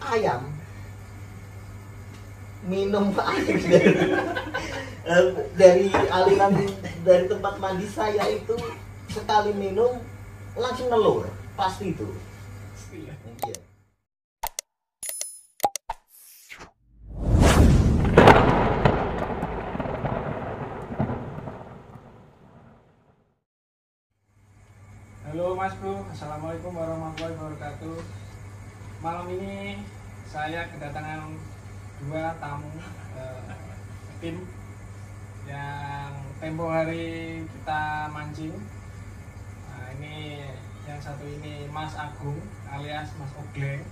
ayam minum air dari aliran dari tempat mandi saya itu, sekali minum langsung nelur pasti itu. Iya. Halo Mas Bro, Assalamualaikum warahmatullahi wabarakatuh. Malam ini saya kedatangan dua tamu tim yang tempo hari kita mancing. Nah, ini yang satu ini Mas Agung alias Mas Ogleng,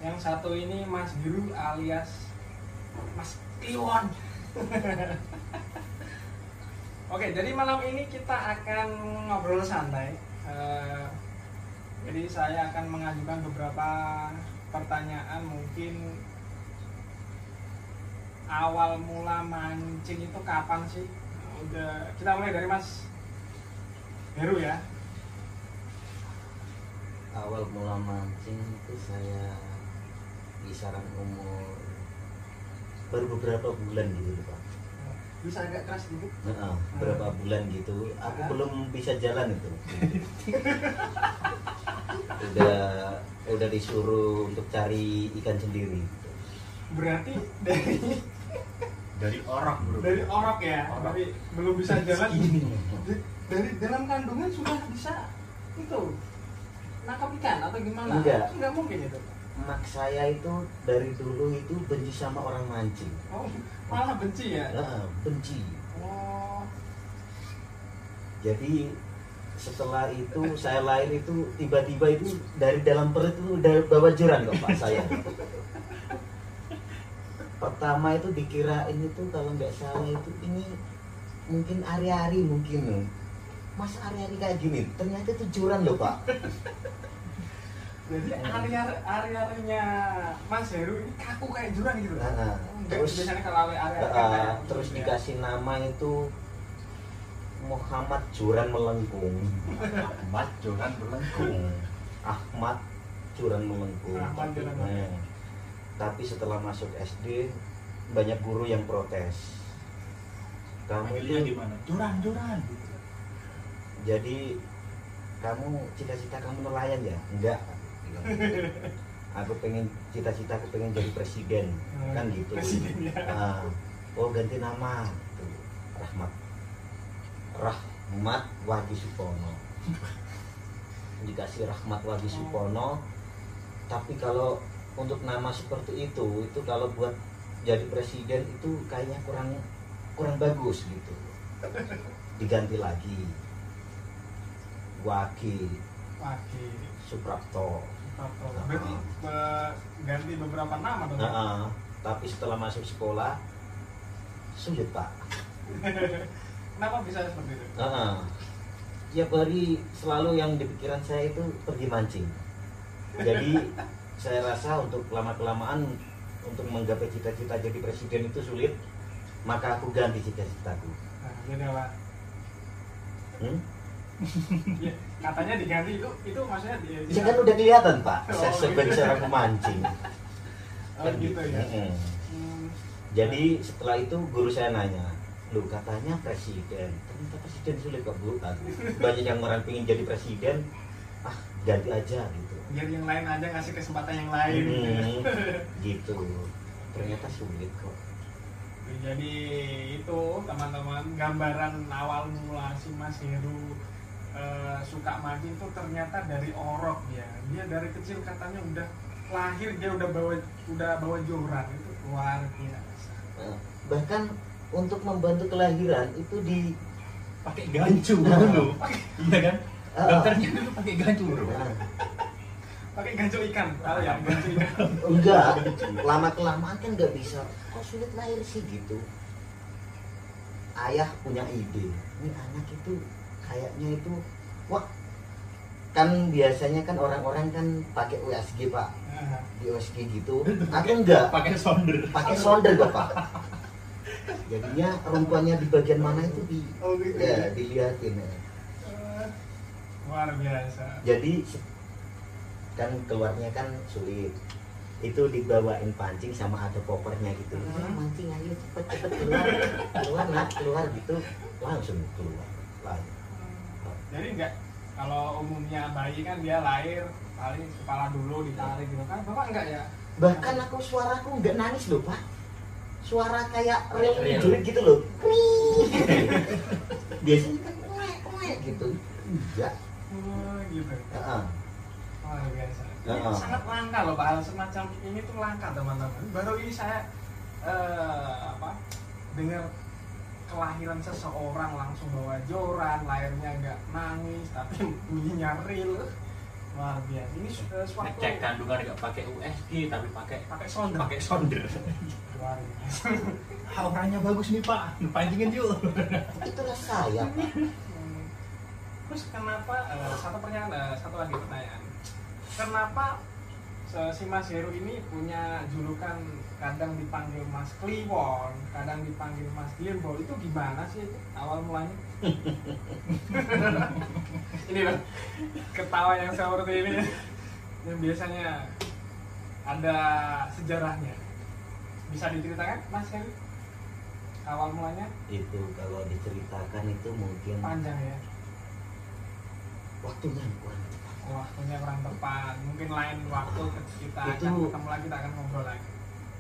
yang satu ini Mas Biru alias Mas Kliwon. Oke, jadi malam ini kita akan ngobrol santai. Jadi saya akan mengajukan beberapa pertanyaan, mungkin awal mula mancing itu kapan sih? Udah, kita mulai dari Mas Heru ya. Awal mula mancing itu saya kisaran umur baru beberapa bulan gitu Pak. Bisa agak keras dikit? Berapa bulan gitu, aku belum bisa jalan itu. udah disuruh untuk cari ikan sendiri. Berarti dari orok bro. dari orok ya, Orok. tapi belum bisa jalan. Dari dalam kandungan sudah bisa itu nangkap ikan atau gimana? Enggak mungkin itu. Mak saya itu dari dulu itu benci sama orang mancing. Oh, malah benci ya? Benci. Oh. Jadi setelah itu saya lahir itu tiba-tiba itu dari dalam perut itu udah bawa joran kok Pak saya. Pertama itu dikirain itu kalau nggak salah itu ini mungkin ari-ari mungkin. Mas ari-ari kayak gini, ternyata itu joran loh Pak. Jadi ari-arinya Mas Heru ini kaku kayak jurang gitu. Terus biasanya kalau ari-ari terus dikasih nama itu Muhammad Joran Melengkung. Ahmad Joran Melengkung. Ahmad Joran Melengkung. Ahmad Joran Melengkung. Tapi setelah masuk SD banyak guru yang protes. Kamu Panggilnya itu gimana? Joran. jadi kamu cita-cita kamu nelayan ya? Enggak. Aku pengen cita-cita aku pengen jadi presiden, kan gitu. Presiden ya. Oh ganti nama gitu. Rahmat Wadi Supono. Dikasih Rahmat Wadi Supono. Tapi kalau untuk nama seperti itu kalau buat jadi presiden itu kayaknya kurang bagus gitu. Diganti lagi Wagi Suprapto. Berarti ganti beberapa nama dong? Tapi setelah masuk sekolah sulit Pak. Kenapa bisa seperti itu? Tiap hari selalu yang di pikiran saya itu pergi mancing. Jadi saya rasa untuk lama-kelamaan untuk menggapai cita-cita jadi presiden itu sulit, maka aku ganti cita-citaku. Nah, jadi apa? Ya, katanya diganti itu maksudnya Ya kan udah kelihatan Pak, saya sebagai seorang pemancing. Kan gitu ya. Jadi setelah itu guru saya nanya, lu katanya presiden, ternyata presiden sulit kok Bu. Banyak yang orang pengen jadi presiden, ganti aja gitu. Biar yang lain aja ngasih kesempatan yang lain. Gitu. Ternyata sulit kok. Jadi itu teman-teman gambaran awal mula si Mas Heru suka mancing itu ternyata dari orok ya. Dia dari kecil katanya udah lahir dia udah bawa joran, itu luar biasa. Bahkan untuk membantu kelahiran itu pakai gancu dulu. Iya kan? Dokternya dulu pakai gancu bro. Pakai gancu ikan, tahu ya gancu ikan. Enggak, lama kelamaan kan nggak bisa. Kok sulit lahir sih gitu. Ayah punya ide, ini anak itu kayaknya itu, wah kan biasanya kan orang-orang kan pakai USG Pak, di USG gitu. Aku enggak, Pakai sonder kok Pak. Jadinya rumpuannya di bagian mana itu gitu ya dilihatin ya. Luar biasa. Jadi kan keluarnya kan sulit. itu dibawain pancing sama ada kopernya gitu. Mancing ayo cepet keluar gitu, langsung keluar. Jadi enggak, kalau umumnya bayi kan dia lahir paling kepala dulu ditarik gitu kan, bapak enggak ya? Bahkan aku suaraku nggak nangis loh pak, suara kayak real Real. gitu loh. Biasanya kan kuek gitu, enggak. Gitu. Luar biasa. Ini sangat langka loh Pak, hal semacam ini tuh langka teman-teman. Baru ini saya dengar kelahiran seseorang langsung bawa joran, lahirnya nggak nangis tapi bunyinya real. Luar biasa. Ini suatu Cek kandungan nggak pakai USG tapi pakai sonder. pakai sonder. Luar biasa. Auranya bagus nih Pak, pancingin yuk. Itulah saya pak. Terus kenapa satu lagi pertanyaan. Kenapa si Mas Heru ini punya julukan kadang dipanggil Mas Kliwon, kadang dipanggil Mas Diembo, itu gimana sih itu awal mulanya? Ini loh, ketawa yang seperti ini yang biasanya ada sejarahnya. Bisa diceritakan Mas Heru? Awal mulanya? Itu kalau diceritakan itu mungkin Panjang ya? waktunya kurang. Waktunya kurang tepat, mungkin lain waktu kita Itu- akan ketemu lagi, kita akan ngobrol lagi.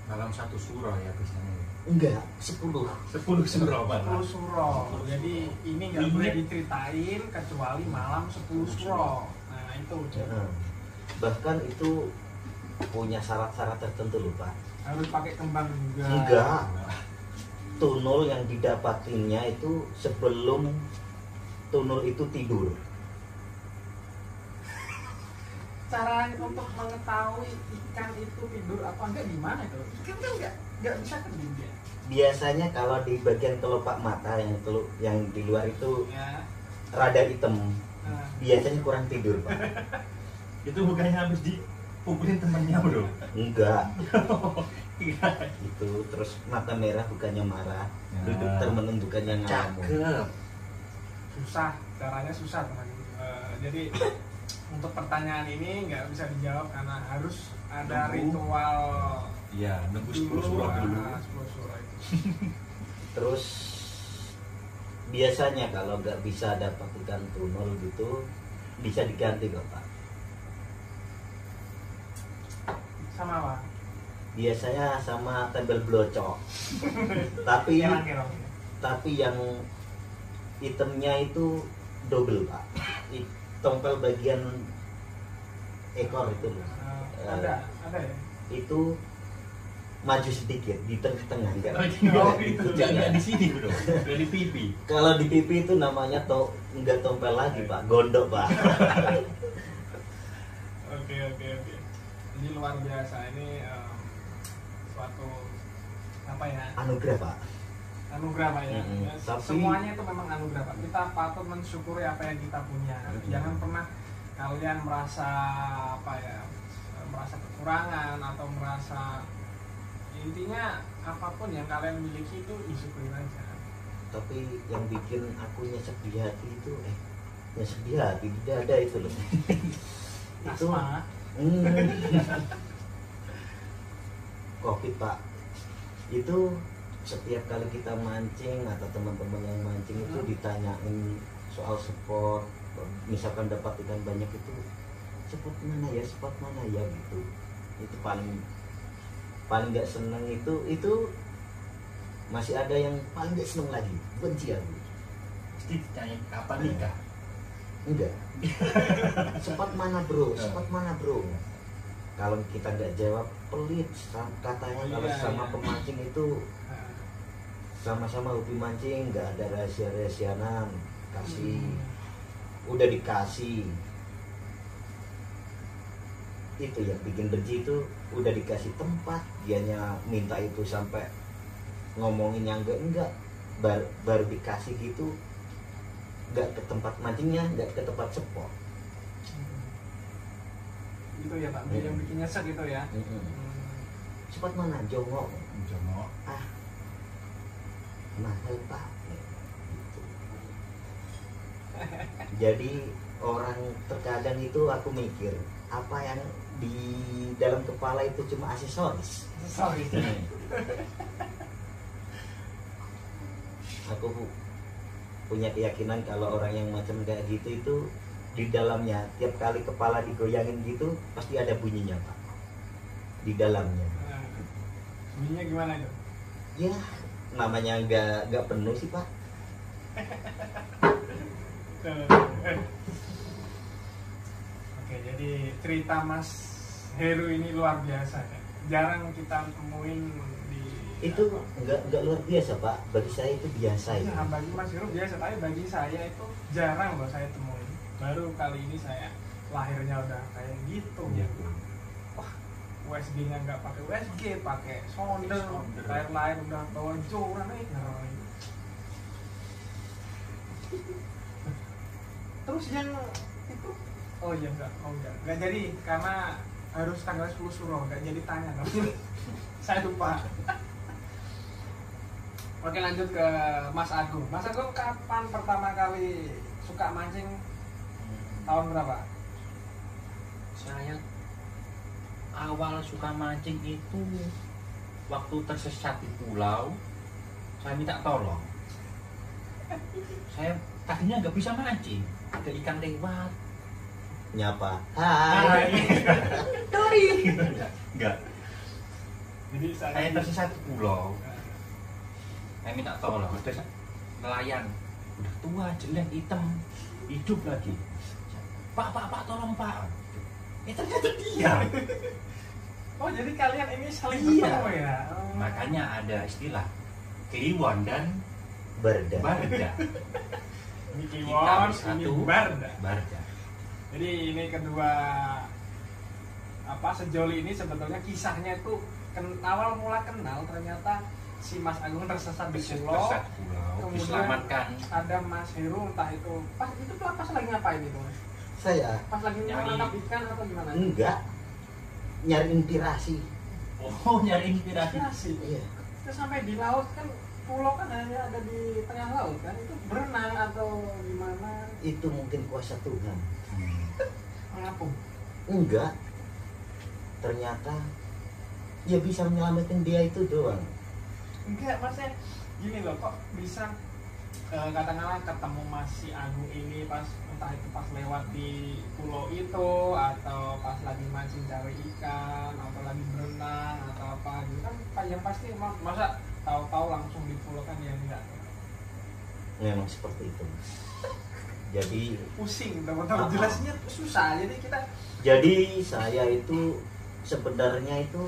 Dalam satu surah ya biasanya. Enggak, 10. 10 surah Pak. 10 surah. Jadi ini nggak Ini- boleh diceritain kecuali malam 10 surah. Nah itu Bahkan itu punya syarat-syarat tertentu loh pak. harus pakai kembang juga. Enggak, tunul yang didapatinya itu sebelum tunul itu tidur. Cara untuk mengetahui ikan itu tidur apa enggak gimana itu? Ikan kan nggak bisa tidur dia. Biasanya kalau di bagian kelopak mata yang di luar itu Ya. rada hitam, Nah, biasanya kurang tidur pak. Itu bukannya habis dipukulin temannya bro? Enggak, Iya. itu terus mata merah bukannya marah, Ya. duduk termenung bukannya ngelamun. Cakep. susah, caranya susah teman. Jadi untuk pertanyaan ini nggak bisa dijawab karena harus ada Nunggu. ritual Iya, nunggu 10 surah dulu. 10 surah itu. Terus biasanya kalau nggak bisa dapat ikan tunul gitu bisa diganti kok pak. Sama apa? Biasanya sama tembel blocok. tapi Kira-kira. tapi yang itemnya itu double pak. Tompel bagian ekor itu loh. Ada ya. Itu maju sedikit di tengah-tengah enggak. Oh, itu jangan di sini bro, dari pipi. Kalau di pipi itu namanya enggak tompel lagi pak, gondok pak. Oke. Jadi luar biasa ini suatu apa ya? Anugerah pak. Anugerah Pak ya. Mm-mm. Ya, Tapi- semuanya itu memang anugerah Pak. Kita patut mensyukuri apa yang kita punya. Mm-mm. Jangan pernah kalian merasa merasa kekurangan atau merasa, intinya apapun yang kalian miliki itu disyukuri aja. Tapi yang bikin aku nyesek di hati itu nyesek di hati di dada itu loh. Itu Asma. Covid pak. Itu setiap kali kita mancing atau teman-teman yang mancing itu ditanyain soal spot, misalkan dapat ikan banyak itu spot mana ya gitu. Itu paling nggak seneng itu masih ada yang paling nggak seneng lagi, benci aku. Pasti ditanya kapan nikah? Enggak. Spot mana bro? Kalau kita nggak jawab pelit katanya. Kalau Iya, sama iya. pemancing itu Nah, sama-sama hobi mancing, nggak ada rahasia-rahasianan, kasih udah dikasih. Itu yang bikin benci, itu udah dikasih tempat dianya minta itu sampai ngomongin yang enggak baru dikasih gitu, nggak ke tempat mancingnya, nggak ke tempat spot. itu ya Pak, yang bikin nyesek itu ya. Spot mana? Jongok. Jono. Mahal pak. Gitu. Jadi orang terkadang itu aku mikir apa yang di dalam kepala itu cuma aksesoris. Sorry. Aku punya keyakinan kalau orang yang macam kayak gitu itu di dalamnya tiap kali kepala digoyangin gitu pasti ada bunyinya Pak di dalamnya. Nah, bunyinya gimana itu? Ya namanya nggak penuh sih Pak. Oke, jadi cerita Mas Heru ini luar biasa ya. Jarang kita temuin di Itu nggak luar biasa Pak, bagi saya itu biasa itu. ya, bagi Mas Heru biasa, tapi bagi saya itu jarang loh saya temuin. Baru kali ini saya lahirnya udah kayak gitu. Iya. Wah, USG-nya nggak pakai USG, pakai solder, lain udah bawa joran ngeri. Terus yang itu, oh iya enggak jadi karena harus tanggal 10 Suro, enggak jadi tanya kan. Saya lupa. Oke, lanjut ke Mas Agung. Mas Agung kapan pertama kali suka mancing? Tahun berapa? Saya awal suka mancing itu waktu tersesat di pulau, saya minta tolong. Saya tadinya nggak bisa mancing, ada ikan lewat. Nyapa, hai. Dori. Enggak. Jadi Saya tersesat di pulau. Saya minta tolong. Ada nelayan, udah tua, jelek, hitam, hidup lagi. Pak, tolong Pak. Ternyata dia. oh, jadi kalian ini saling Iya. bertemu ya? Oh. Makanya ada istilah Kliwon dan Berda. Barda. Ini Kita Kliwon, ini bersatu. Barda. Barda. Jadi ini kedua sejoli ini sebetulnya kisahnya itu awal mula kenal ternyata si Mas Agung tersesat di pulau. Tersesat pulau, Kemudian diselamatkan. ada Mas Heru entah itu pas lagi ngapain itu? Saya Pas lagi Nyari. menangkap ikan atau gimana? enggak nyari inspirasi. Oh, nyari inspirasi. Inspirasi. Iya. Terus sampai di laut kan pulau kan hanya ada di tengah laut kan, itu berenang atau gimana? Itu mungkin kuasa Tuhan. Mengapung. Enggak. Ternyata ya bisa menyelamatin dia itu doang. Enggak, maksudnya gini loh, kok bisa katakanlah ketemu Mas si Agung ini pas entah itu pas lewat di pulau itu atau pas lagi mancing cari ikan atau lagi berenang atau apa gitu kan yang pasti masa tahu-tahu langsung di pulau kan ya enggak. Memang seperti itu. Jadi Pusing teman-teman, jelasnya susah. Jadi saya itu sebenarnya itu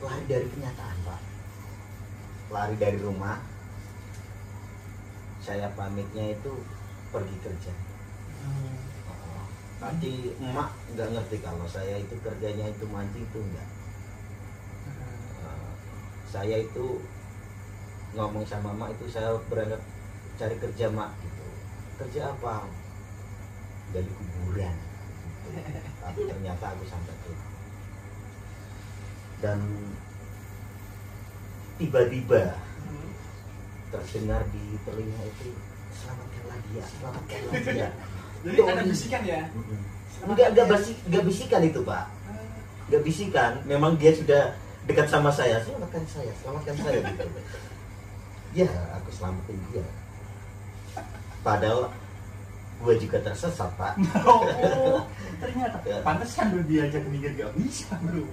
lari dari kenyataan Pak. Lari dari rumah. Saya pamitnya itu pergi kerja. Nanti emak nggak ngerti kalau saya itu kerjanya itu mancing itu enggak. Saya itu ngomong sama emak itu saya berangkat cari kerja mak gitu. Kerja apa? Gali kuburan. Tapi ternyata aku sampai ke dan tiba-tiba terdengar di telinga itu selamatkanlah dia. jadi ada bisikan ya. Enggak bisikan itu Pak. Enggak bisikan, memang dia sudah dekat sama saya, selamatkan saya gitu. Ya, aku selamatin dia. Padahal gue juga tersesat Pak. Oh, ternyata Ya. pantesan lu diajak mikir gak bisa bro.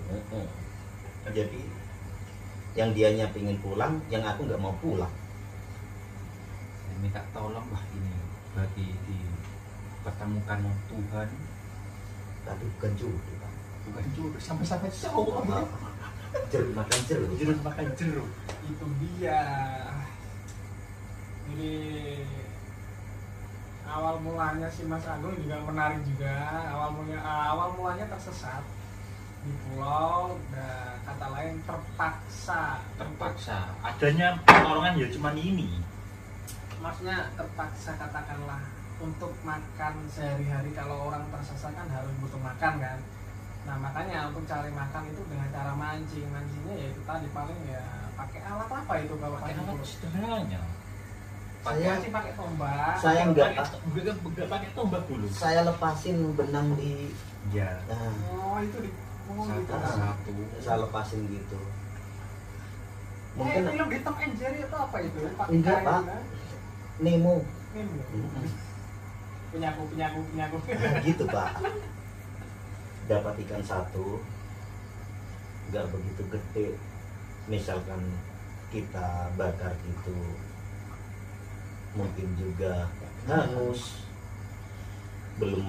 Jadi yang dianya pingin pulang, yang aku nggak mau pulang. Saya minta tolong lah ini berarti dipertemukan Tuhan, Tapi bukan jodoh Pak. bukan jodoh sampai cowok. Jeruk makan jeruk. Jeruk makan jeruk. Itu dia. Jadi awal mulanya si Mas Agung juga menarik juga. Awal mulanya tersesat di pulau, dan kata lain terpaksa. Adanya pertolongan ya cuman ini. Maksudnya terpaksa katakanlah untuk makan sehari-hari. Kalau orang tersesat kan harus butuh makan kan. Nah makanya untuk cari makan itu dengan cara mancingnya ya itu tadi paling ya pakai alat apa itu kalau Pakai pancing alat pulau? sederhananya. Pakai tombak. Saya enggak pakai tombak dulu. saya lepasin benang di Ya. Nah, Oh itu di gitu. Satu. saya lepasin gitu. Mungkin Mungkin film di Tom and Jerry atau apa itu? Enggak, Pak. Nemo. Punya aku. Nah, gitu Pak. Dapat ikan satu, nggak begitu gede. Misalkan kita bakar gitu, mungkin juga hangus, belum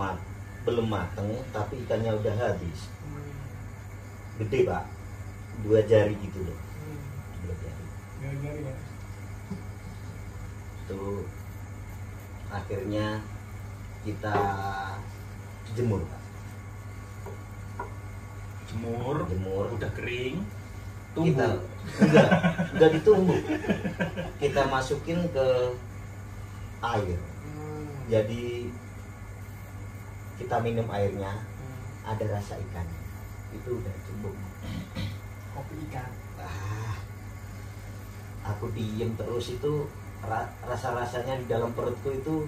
mateng, tapi ikannya udah habis. Gede Pak, 2 jari gitu loh, 2 jari. Ya. Itu akhirnya kita jemur Pak. Jemur udah kering, Kita tunggu. enggak ditumbuk. Kita masukin ke air. Jadi kita minum airnya, ada rasa ikan. Itu udah cukup. Kopi ikan. Aku diem terus itu, rasa-rasanya di dalam perutku itu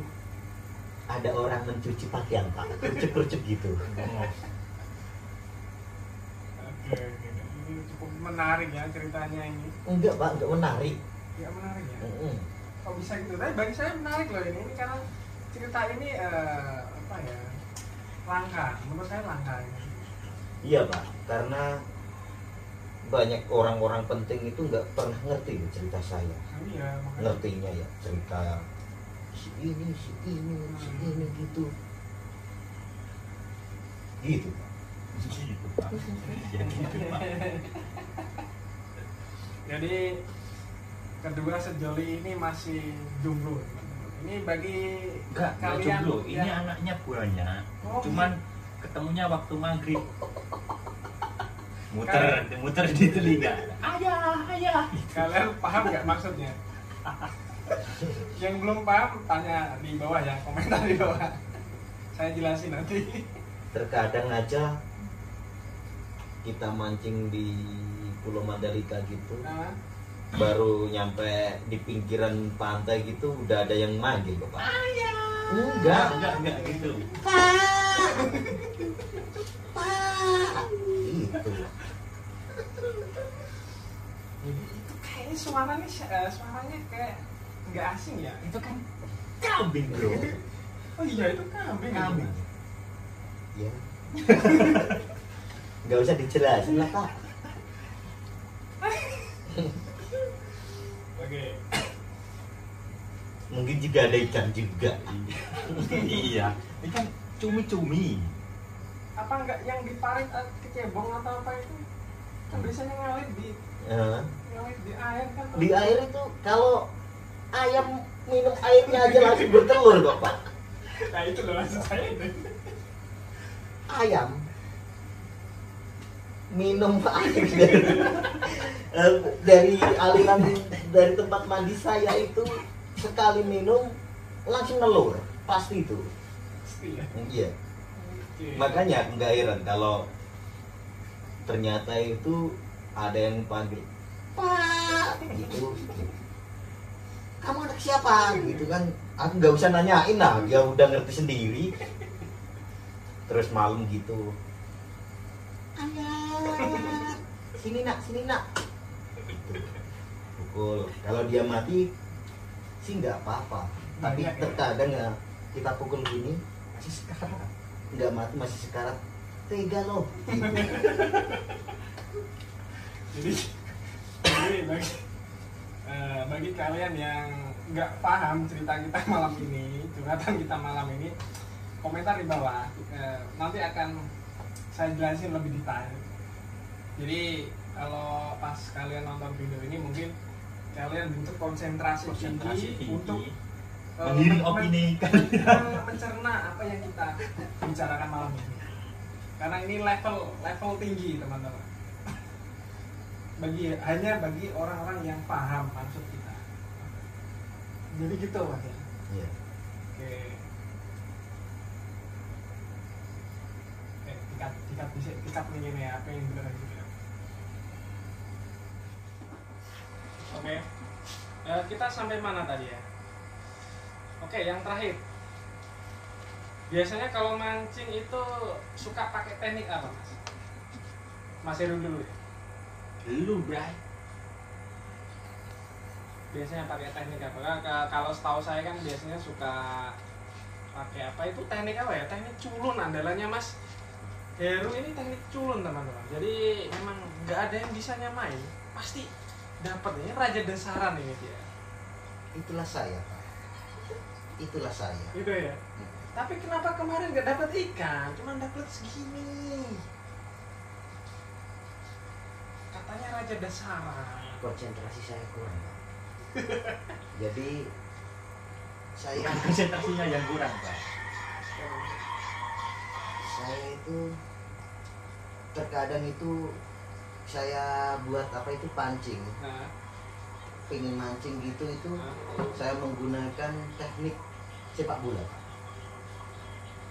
ada orang mencuci pakaian Pak, kerucuk-kerucuk gitu. Oke. Ini cukup menarik ya ceritanya ini. Enggak Pak, enggak menarik. Ya menarik ya. Mm-mm. Kok bisa gitu? Tapi bagi saya menarik loh ini karena cerita ini apa ya, langka. Menurut saya langka. Iya Pak, karena banyak orang-orang penting itu nggak pernah ngerti cerita saya. Iya, makanya. Ngertinya ya cerita si ini gitu. Gitu Pak. Gitu, Pak. Ya gitu, Pak. Jadi kedua sejoli ini masih jomblo. Ini bagi Enggak kalian jomblo. Ini yang- anaknya buahnya. Oh, Cuman ketemunya waktu maghrib. Muter di telinga. Ayah. kalian paham nggak maksudnya? Yang belum paham tanya di bawah ya, komentar di bawah. Saya jelasin nanti. Terkadang aja kita mancing di Pulau Mandalika gitu, Nah, baru nyampe di pinggiran pantai gitu udah ada yang manggil kok Pak. Enggak gitu. Gitu. jadi itu kayaknya suaranya kayak nggak asing ya. Itu kan kambing, Bro. Oh iya itu kambing. Kambing. Ya. Nggak usah dijelasin lah Pak. Oke. Mungkin juga ada ikan juga. Iya. Ini kan cumi-cumi. Apa enggak yang diparit kecebong atau apa itu? Kan biasanya ngalir di Eh, air kan. di air itu kalau ayam minum airnya aja langsung bertelur kok Pak. Nah itu loh maksud saya itu. Ayam minum air dari aliran dari tempat mandi saya itu, sekali minum langsung nelur pasti itu. Pasti ya. Iya. Oke. Makanya nggak heran kalau ternyata itu ada yang panggil Pak gitu. Kamu anak siapa gitu kan? Aku nggak usah nanyain lah, dia udah ngerti sendiri. Terus malam gitu, ayah sini nak gitu. Pukul. Kalau dia mati sih nggak apa-apa, tapi Banyak ya? terkadang ya kita pukul gini masih sekarat, nggak mati masih sekarat, tega loh gitu. Jadi bagi kalian yang nggak paham cerita kita malam ini, curhatan kita malam ini, komentar di bawah. Nanti akan saya jelasin lebih detail. Jadi kalau pas kalian nonton video ini mungkin kalian butuh konsentrasi tinggi untuk Mengiring opini mencerna apa yang kita bicarakan malam ini. Karena ini level tinggi teman-teman. Hanya bagi orang-orang yang paham maksud kita. Jadi gitu Mas ya. Iya. Oke. Dikat ini ya, apa yang benar gitu ya. Oke. Kita sampai mana tadi ya? Oke, yang terakhir. Biasanya kalau mancing itu suka pakai teknik apa mas? Mas Heru dulu ya. Lu bray. Biasanya pakai teknik apa? Kalau setahu saya kan biasanya suka pakai apa itu teknik apa ya? Teknik culun andalannya mas Heru ini teknik culun teman-teman. Jadi memang nggak ada yang bisa nyamain. Pasti dapat ini raja dasaran ini dia. Itulah saya Pak, itulah saya. Gitu ya. Tapi kenapa kemarin nggak dapat ikan? Cuma dapat segini. Katanya raja dasaran. Konsentrasi saya kurang Pak. Jadi saya Konsentrasinya yang kurang, Pak. saya itu terkadang itu saya buat apa itu pancing, Nah, pengen mancing gitu itu saya menggunakan teknik sepak bola Pak.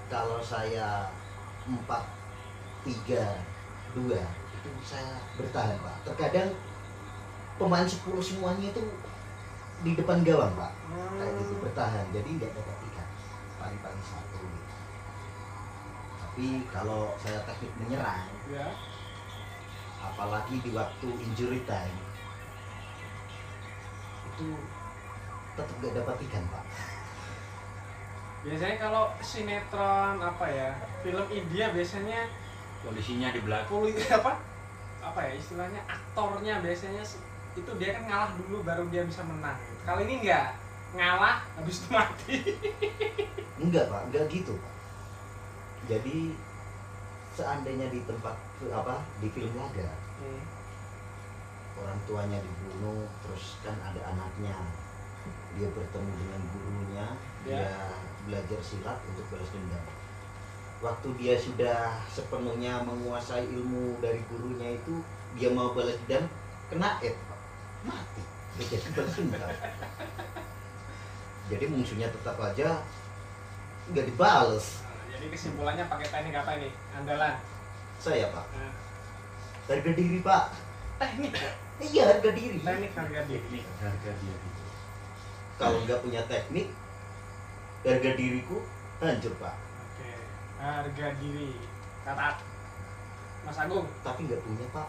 Kalau saya 4-3-2 itu saya bertahan Pak. Terkadang pemain 10 semuanya itu di depan gawang Pak, kayak gitu bertahan, jadi nggak dapat ikan, paling-paling satu gitu. Tapi kalau saya teknik menyerang, ya. apalagi di waktu injury time, itu tetap nggak dapat ikan Pak. Biasanya kalau sinetron apa ya, film India biasanya Polisinya di belakang. apa ya istilahnya aktornya biasanya itu dia kan ngalah dulu baru dia bisa menang. Kali ini enggak, ngalah habis itu mati. Enggak Pak, enggak gitu Pak. Jadi seandainya di tempat apa di film laga, orang tuanya dibunuh, terus kan ada anaknya, dia bertemu dengan gurunya, dia belajar silat untuk balas dendam. Waktu dia sudah sepenuhnya menguasai ilmu dari gurunya itu, dia mau balas dendam, kena Pak, mati. Dia jadi balas dendam. Jadi musuhnya tetap aja nggak dibales. Jadi kesimpulannya pakai teknik apa ini? Andalan. Saya Pak, Nah, harga diri Pak. teknik. Iya, harga diri. Teknik harga diri. Harga diri. Kalau nggak punya teknik, harga diriku hancur Pak. Oke, harga diri. Kata Mas Agung. Tapi nggak punya Pak.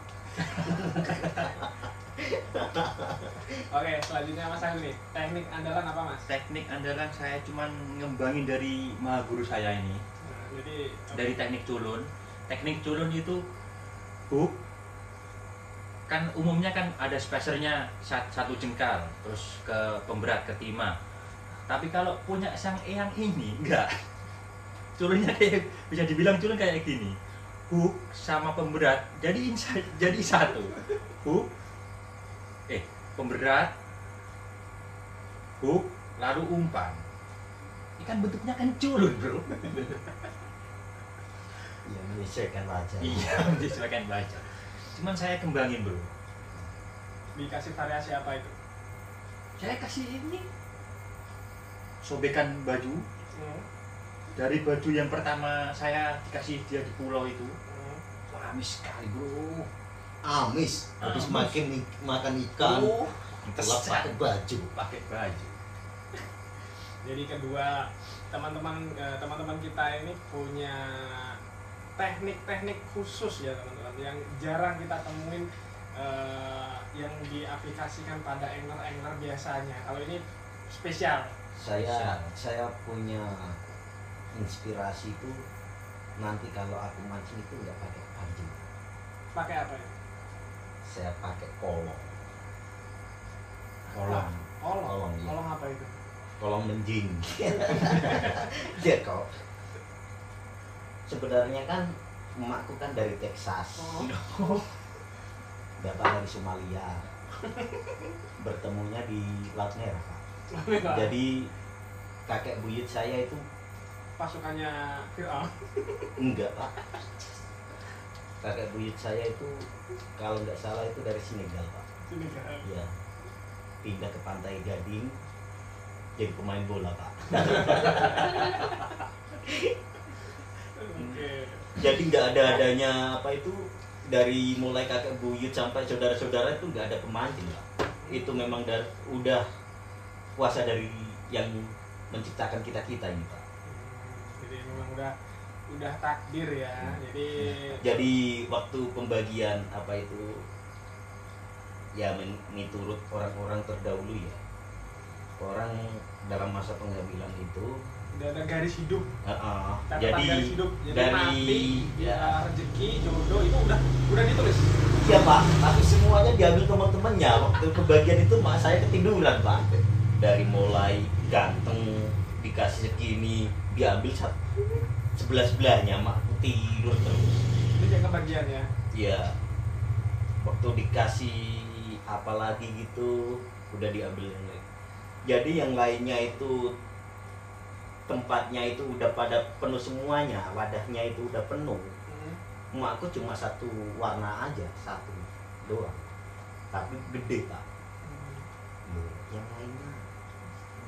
Oke, selanjutnya Mas Agung nih. Teknik andalan apa Mas? Teknik andalan saya cuman ngembangin dari maha guru saya ini. Nah, jadi Dari teknik culun. Teknik culun itu hook. Kan umumnya kan ada spacernya satu jengkal, terus ke pemberat ke timah. Tapi kalau punya sang eyang ini enggak. Culunnya kayak bisa dibilang culun kayak gini. Hook sama pemberat jadi satu. Hook pemberat, hook, lalu umpan. Ikan bentuknya kan culun, bro. Iya, menyesuaikan wajah. Iya, menyesuaikan baca. Cuman saya kembangin, bro. dikasih variasi apa itu? Saya kasih ini sobekan baju. Dari baju yang pertama saya dikasih dia di pulau itu. Wah, amis sekali, bro. Amis, habis Amis. makan ikan, Terus telah pakai baju. pakai baju. Jadi kedua teman-teman kita ini punya teknik-teknik khusus ya teman-teman yang jarang kita temuin yang diaplikasikan pada angler-angler biasanya. Kalau ini spesial. Saya punya inspirasi itu nanti kalau aku mancing itu nggak pakai pancing, Pakai apa ya? saya pakai kolong. Kolong. Kolong, iya. Kolong apa itu? Kolong menjing. Ya kok. Sebenarnya kan emakku kan dari Texas, bapak dari Somalia, bertemunya di Laut Merah Pak. Jadi kakek buyut saya itu Pasukannya Fir'aun. enggak Pak, kakek buyut saya itu kalau nggak salah itu dari Senegal Pak. Senegal. Iya, pindah ke Pantai Gading jadi pemain bola Pak. Oke. Jadi nggak ada-adanya apa itu, dari mulai kakek buyut sampai saudara-saudara itu nggak ada pemancing Pak. Itu memang udah kuasa dari yang menciptakan kita ini Pak. Jadi memang udah takdir ya. Jadi waktu pembagian apa itu ya menurut orang-orang terdahulu ya, orang dalam masa pengambilan itu udah ada garis hidup. Jadi garis hidup. Jadi dari mati, ya rezeki, jodoh itu udah ditulis. iya Pak, tapi semuanya diambil teman-temannya. Waktu pembagian itu mak saya ketiduran Pak. Dari mulai ganteng dikasih segini diambil sebelah-sebelahnya mak tidur terus. Itu yang kebagian ya. Iya. Waktu dikasih apa lagi gitu udah diambil yang lain. Jadi yang lainnya itu tempatnya itu udah pada penuh semuanya, wadahnya itu udah penuh. Emakku cuma satu warna aja, satu doang. Tapi gede Pak. Yang lainnya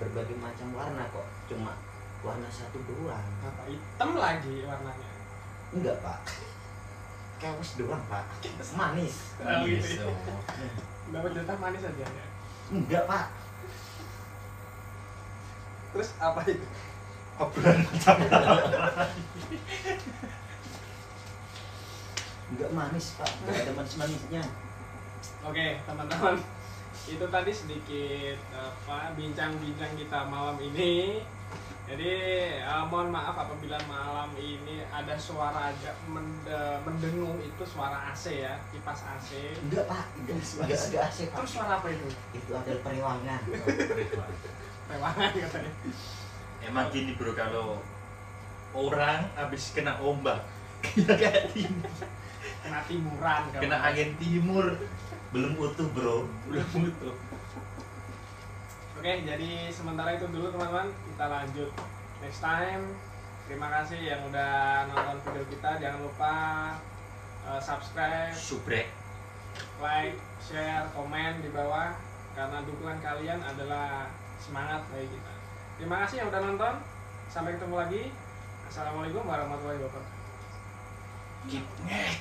berbagai macam warna kok, cuma warna satu doang. Apa hitam lagi warnanya? Enggak Pak. Kewes doang Pak. Manis. Manis. Dapat jatah manis aja ya. Enggak Pak. Terus apa itu? Obrolan Enggak manis Pak, enggak ada manis-manisnya. Oke, teman-teman. Itu tadi sedikit bincang-bincang kita malam ini. Jadi mohon maaf apabila malam ini ada suara agak mendengung, itu suara AC ya, kipas AC. Enggak Pak, enggak ada AC Pak. Terus suara apa itu? Itu adalah perewangan. Rewangan katanya. Emang gini bro, kalau orang habis kena ombak kayak gini, Kena timuran kalau kena angin timur, Belum utuh bro. belum utuh. Oke, jadi sementara itu dulu teman-teman, kita lanjut next time. Terima kasih yang udah nonton video kita. Jangan lupa subscribe, Subrek. like, share, komen di bawah, karena dukungan kalian adalah semangat bagi kita. Terima kasih yang udah nonton. Sampai ketemu lagi. Assalamualaikum warahmatullahi wabarakatuh. Keep ngek.